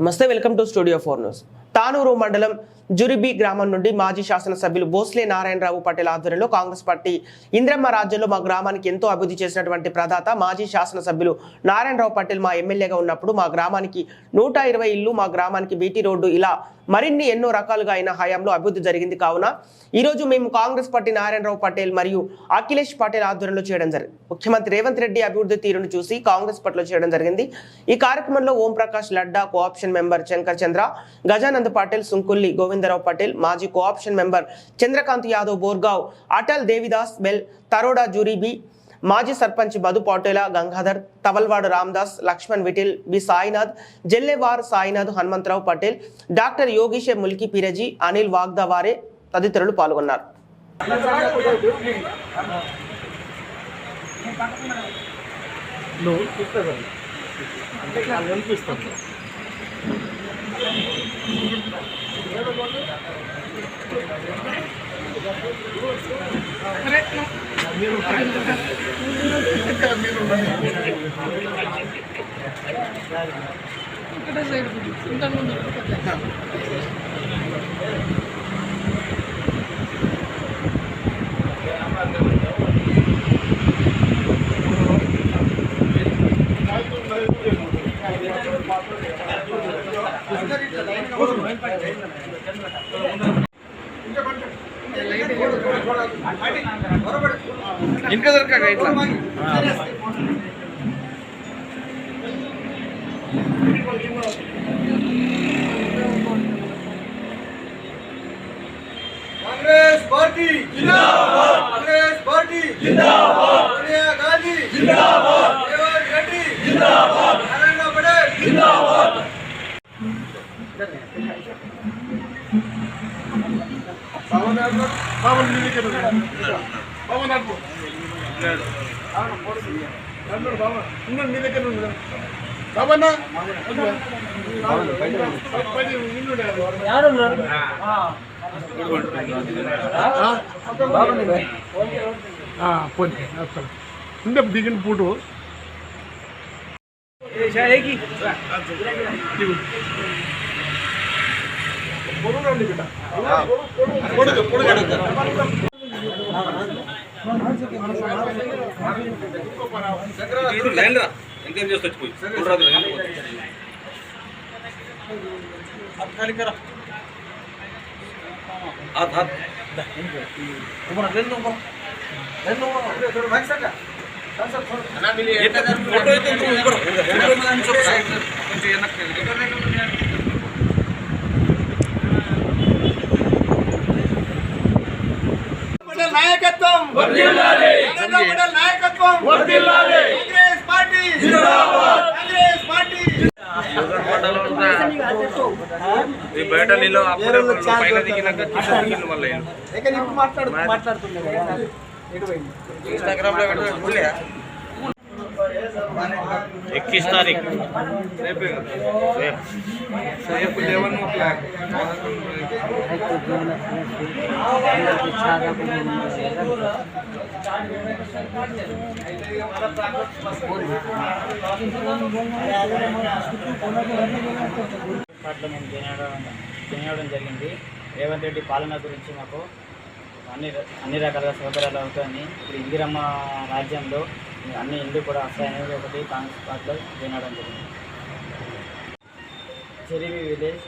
నమస్తే, welcome to studio 4 news. Tanur మండలం జురిబి గ్రామం నుండి మాజీ శాసనసభ్యులు భోస్లే నారాయణరావు పటేల్ ఆధ్వర్యంలో కాంగ్రెస్ పార్టీ ఇంద్రమ్మ రాజ్యంలో మా గ్రామానికి ఎంతో అభివృద్ధి చేసినటువంటి ప్రదాత మాజీ శాసనసభ్యులు నారాయణరావు పటేల్ మా ఎమ్మెల్యేగా ఉన్నప్పుడు మా గ్రామానికి 120 ఇళ్లు, మా గ్రామానికి బీటీ రోడ్డు, ఇలా మరిన్ని ఎన్నో రకాలుగా అయిన హయాంలో అభివృద్ధి జరిగింది. కావున ఈరోజు మేము కాంగ్రెస్ పార్టీ నారాయణరావు పటేల్ మరియు అఖిలేష్ పటేల్ ఆధ్వర్యంలో చేయడం జరిగింది. ముఖ్యమంత్రి రేవంత్ రెడ్డి అభివృద్ధి తీరును చూసి కాంగ్రెస్ పార్టీలో చేయడం జరిగింది. ఈ కార్యక్రమంలో ఓం ప్రకాష్ లడ్డా, కోఆప్షన్ మెంబర్ శంకర్ చంద్ర, గజానంద్ పటేల్, సుంకుల్లి గోవిందరావు పటేల్, మాజీ కోఆప్షన్ మెంబర్ చంద్రకాంత్ యాదవ్, బోర్గావ్ అటల్, దేవిదాస్ బెల్, తరోడా జురీబి, మాజీ సర్పంచ్ మధు పాటేల, గంగాధర్, తవల్వాడు రామదాస్, లక్ష్మణ్ విఠిల్, బి సాయినాథ్, జెల్లెవార్ సాయినాథ్, హనుమంతరావు పటేల్, డాక్టర్ యోగీషే ముల్కి పిరజీ, అనిల్ వాగ్దావారే తదితరులు పాల్గొన్నారు. इनका सर का इट्ला कांग्रेस पार्टी जिंदाबाद, कांग्रेस पार्टी जिंदाबाद, सोनिया गांधी जिंदाबाद, रेवंत रेड्डी जिंदाबाद, नारायण पटेल जिंदाबाद. दिखन फोटो నాయకత్వం వర్ధిల్లాలి, నారాయణ పటేల్ నాయకత్వం వర్ధిల్లాలి, కాంగ్రెస్ పార్టీ జిందాబాద్, కాంగ్రెస్ పార్టీ ఈ బయట నీళ్ళు అప్పుడే పైన దిగినాక కింద మళ్ళీ ఇన్స్టాగ్రామ్ లో 21 तारीख చేయడం జరిగింది. రేవంత్ రెడ్డి పాలన గురించి మాకు అన్ని రకాల సౌకర్యాలు అవుతాయని ఇప్పుడు ఇందిరమ్మ రాజ్యంలో అన్ని ఇల్లు కూడా వస్తాయనేది ఒకటి కాంగ్రెస్ పార్టీలో చేయడం జరిగింది. చెరివి విలేజ్